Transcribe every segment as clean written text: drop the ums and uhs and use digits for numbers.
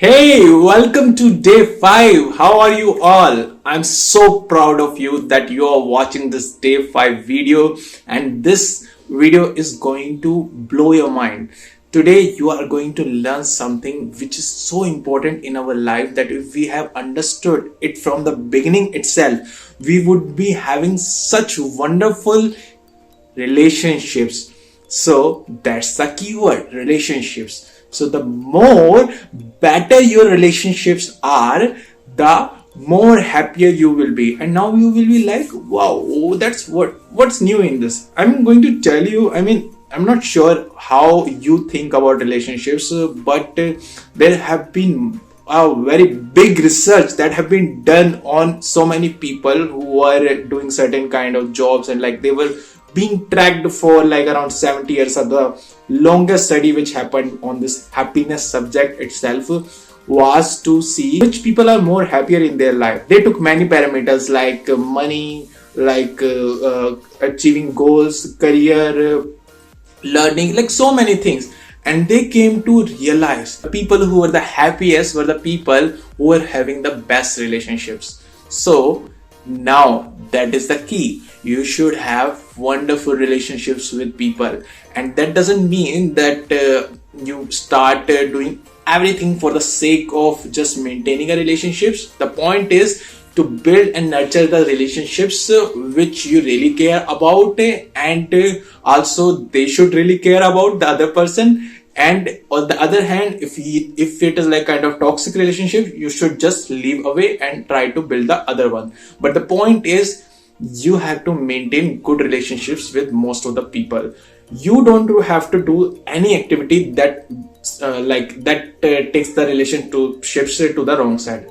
Hey, welcome to day 5. How are you all? I'm so proud of you that you are watching this day 5 video, and this video is going to blow your mind. Today you are going to learn something which is so important in our life that if we have understood it from the beginning itself, we would be having such wonderful relationships. So that's the keyword, relationships. So the more better your relationships are, the more happier you will be. And now you will be like, wow, that's what's new in this. I'm going to tell you, I'm not sure how you think about relationships, but there have been a very big research that have been done on so many people who are doing certain kind of jobs, and like they were being tracked for like around 70 years. Of the longest study which happened on this happiness subject itself was to see which people are more happier in their life. They took many parameters like money, like achieving goals, career, learning, like so many things, and they came to realize the people who were the happiest were the people who were having the best relationships. So now that is the key. You should have wonderful relationships with people, and that doesn't mean that you start doing everything for the sake of just maintaining a relationships. The point is to build and nurture the relationships which you really care about, and also they should really care about the other person. And on the other hand, if it is like kind of toxic relationship, you should just leave away and try to build the other one. But the point is, you have to maintain good relationships with most of the people. You don't have to do any activity that takes the relationships to the wrong side,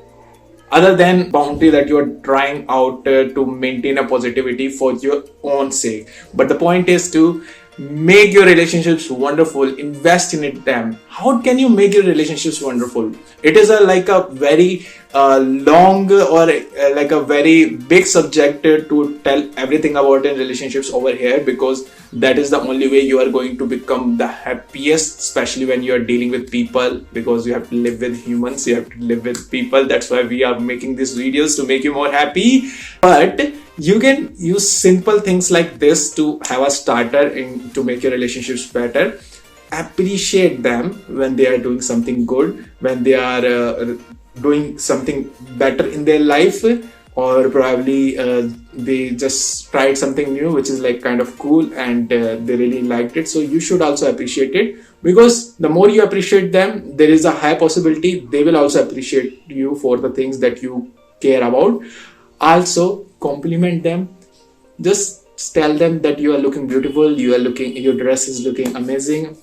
other than boundary that you are trying out to maintain a positivity for your own sake. But the point is to make your relationships wonderful, invest in them. How can you make your relationships wonderful? It is like a very long or like a very big subject to tell everything about in relationships over here, because that is the only way you are going to become the happiest, especially when you are dealing with people, because you have to live with humans, you have to live with people. That's why we are making these videos, to make you more happy. But you can use simple things like this to have a starter in to make your relationships better. Appreciate them when they are doing something good, when they are doing something better in their life, or probably they just tried something new which is like kind of cool, and they really liked it. So you should also appreciate it, because the more you appreciate them, there is a high possibility they will also appreciate you for the things that you care about. Also compliment them. Just tell them that you are looking beautiful, your dress is looking amazing,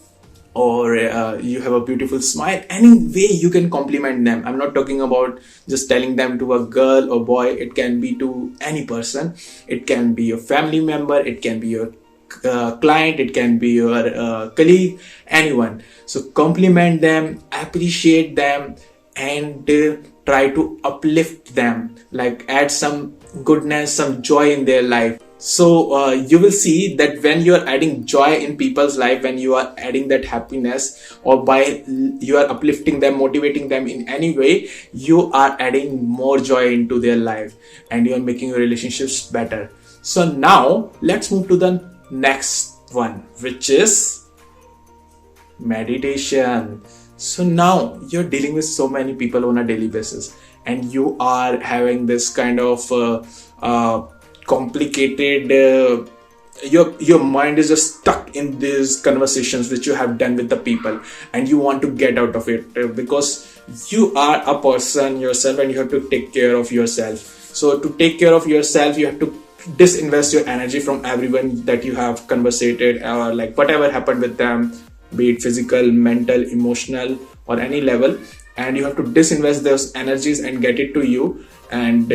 or you have a beautiful smile. Any way you can compliment them. I'm not talking about just telling them to a girl or boy. It can be to any person. It can be your family member, it can be your client, it can be your colleague, anyone. So compliment them, appreciate them, and try to uplift them, like add some goodness, some joy in their life. So you will see that when you are adding joy in people's life, when you are adding that happiness, or by you are uplifting them, motivating them in any way, you are adding more joy into their life, and you are making your relationships better. So now let's move to the next one, which is meditation. So now you're dealing with so many people on a daily basis, and you are having this kind of complicated your mind is just stuck in these conversations which you have done with the people, and you want to get out of it because you are a person yourself, and you have to take care of yourself. So to take care of yourself, you have to disinvest your energy from everyone that you have conversated, or like whatever happened with them, be it physical, mental, emotional, or any level, and you have to disinvest those energies and get it to you, and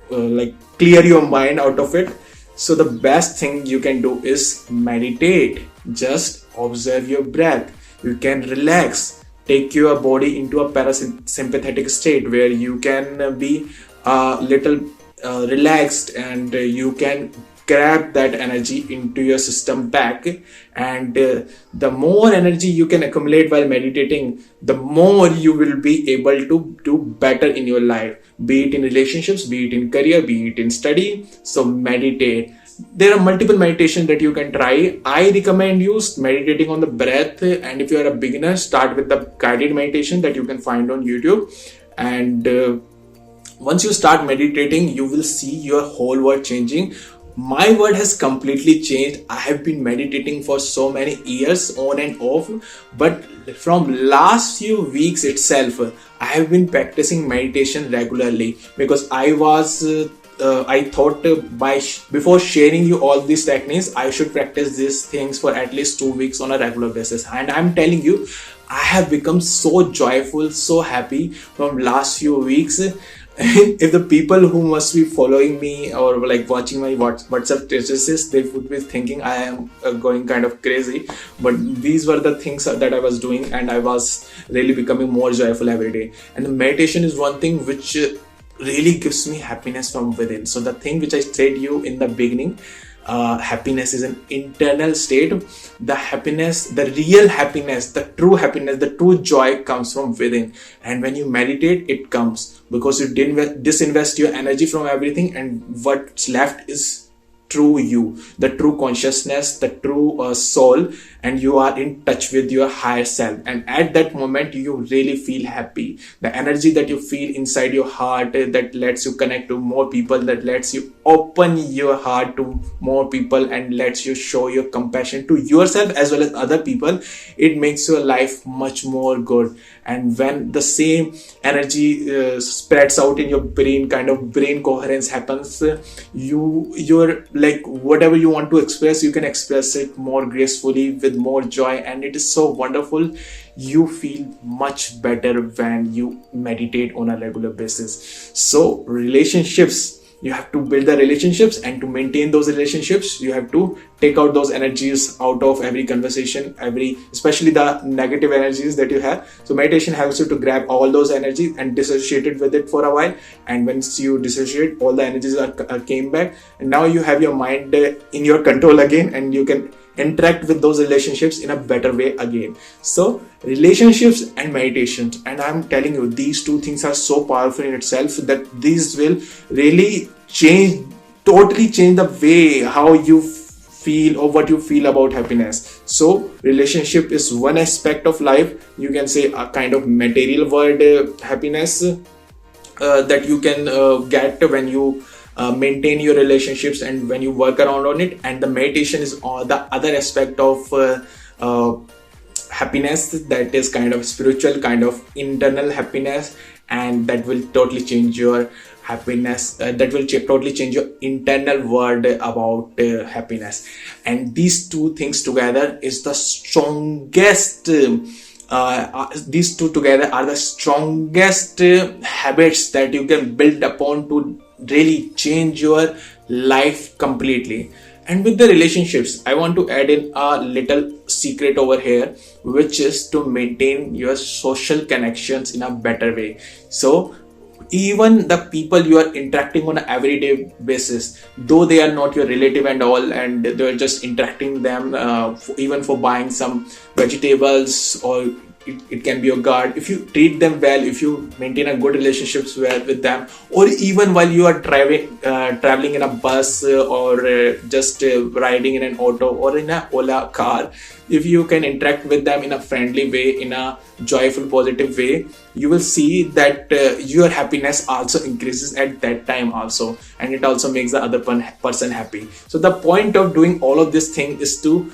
like clear your mind out of it. So the best thing you can do is meditate. Just observe your breath. You can relax, take your body into a parasympathetic state where you can be a little relaxed, and you can grab that energy into your system back. And the more energy you can accumulate while meditating, the more you will be able to do better in your life, be it in relationships, be it in career, be it in study. So meditate. There are multiple meditations that you can try. I recommend you meditating on the breath, and if you are a beginner, start with the guided meditation that you can find on YouTube. And once you start meditating, you will see your whole world changing. My world has completely changed. I have been meditating for so many years on and off, but from last few weeks itself, I have been practicing meditation regularly, because I thought before sharing you all these techniques, I should practice these things for at least 2 weeks on a regular basis. And I'm telling you, I have become so joyful, so happy from last few weeks. If the people who must be following me or like watching my WhatsApp statuses, they would be thinking I am going kind of crazy. But these were the things that I was doing, and I was really becoming more joyful every day. And the meditation is one thing which really gives me happiness from within. So the thing which I said you in the beginning, happiness is an internal state. The happiness, the real happiness, the true joy comes from within. And when you meditate, it comes because you didn't disinvest your energy from everything, and what's left is true you, the true consciousness, the true soul, and you are in touch with your higher self. And at that moment, you really feel happy. The energy that you feel inside your heart, that lets you connect to more people, that lets you open your heart to more people, and lets you show your compassion to yourself as well as other people. It makes your life much more good. And when the same energy spreads out in your brain, kind of brain coherence happens, you're like, whatever you want to express, you can express it more gracefully with more joy, and it is so wonderful. You feel much better when you meditate on a regular basis. So relationships, you have to build the relationships, and to maintain those relationships, you have to take out those energies out of every conversation, especially the negative energies that you have. So meditation helps you to grab all those energies and dissociate it with it for a while. And once you dissociate, all the energies are came back, and now you have your mind in your control again, and you can interact with those relationships in a better way again. So relationships and meditations, and I'm telling you, these two things are so powerful in itself that these will really totally change the way how you feel or what you feel about happiness. So relationship is one aspect of life, you can say a kind of material world happiness that you can get when you maintain your relationships and when you work around on it. And the meditation is the other aspect of happiness, that is kind of spiritual, kind of internal happiness, and that will totally change your happiness, that will totally change your internal world about happiness. And these two things together is the strongest these two together are the strongest habits that you can build upon to really change your life completely. And with the relationships, I want to add in a little secret over here, which is to maintain your social connections in a better way. So even the people you are interacting on an everyday basis, though they are not your relative and all, and they're just interacting them even for buying some vegetables, or it can be your guard. If you treat them well, if you maintain a good relationships with them, or even while you are traveling in a bus or just riding in an auto or in a Ola car, if you can interact with them in a friendly way, in a joyful, positive way, you will see that your happiness also increases at that time also, and it also makes the other person happy. So the point of doing all of this thing is to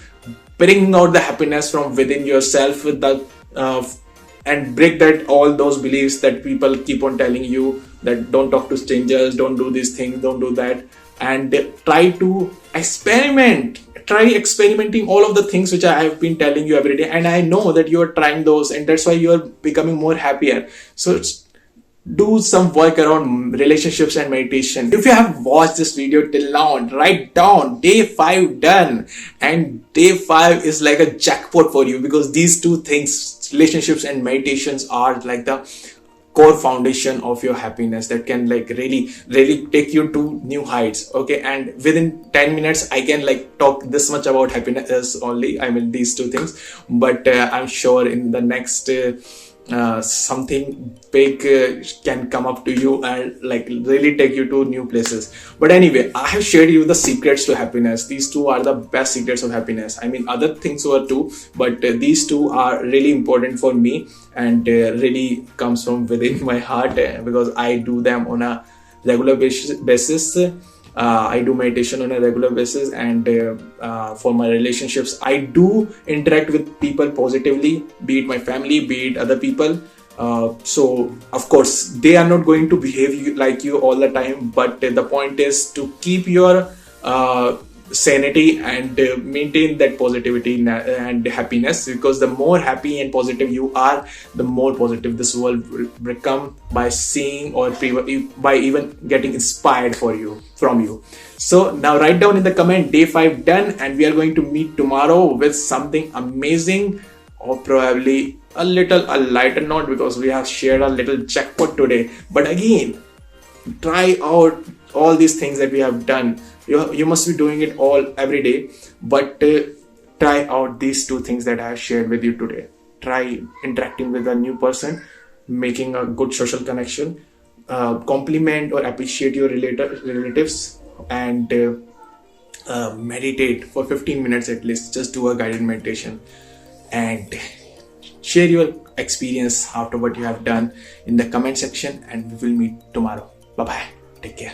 bring out the happiness from within yourself with the and break that all those beliefs that people keep on telling you, that don't talk to strangers, don't do these things, don't do that, and try experimenting all of the things which I have been telling you every day. And I know that you are trying those, and that's why you are becoming more happier. So do some work around relationships and meditation. If you have watched this video till now, write down day 5 done. And day 5 is like a jackpot for you, because these two things, relationships and meditations, are like the core foundation of your happiness that can like really take you to new heights. Okay, and within 10 minutes I can like talk this much about happiness only, I mean these two things, but I'm sure in the next something big can come up to you and like really take you to new places. But anyway, I have shared you the secrets to happiness. These two are the best secrets of happiness. I mean other things were too, but these two are really important for me and really comes from within my heart because I do them on a regular basis. I do meditation on a regular basis, and for my relationships I do interact with people positively, be it my family, be it other people. So of course they are not going to behave like you all the time, but the point is to keep your sanity and maintain that positivity and happiness, because the more happy and positive you are, the more positive this world will become by seeing or by even getting inspired from you. So now write down in the comment day 5 done, and we are going to meet tomorrow with something amazing, or probably a lighter note, because we have shared a little jackpot today. But again, try out all these things that we have done. You must be doing it all every day, but try out these two things that I have shared with you today. Try interacting with a new person, making a good social connection, compliment or appreciate your relatives, and meditate for 15 minutes at least. Just do a guided meditation and share your experience after what you have done in the comment section, and we will meet tomorrow. Bye bye, take care.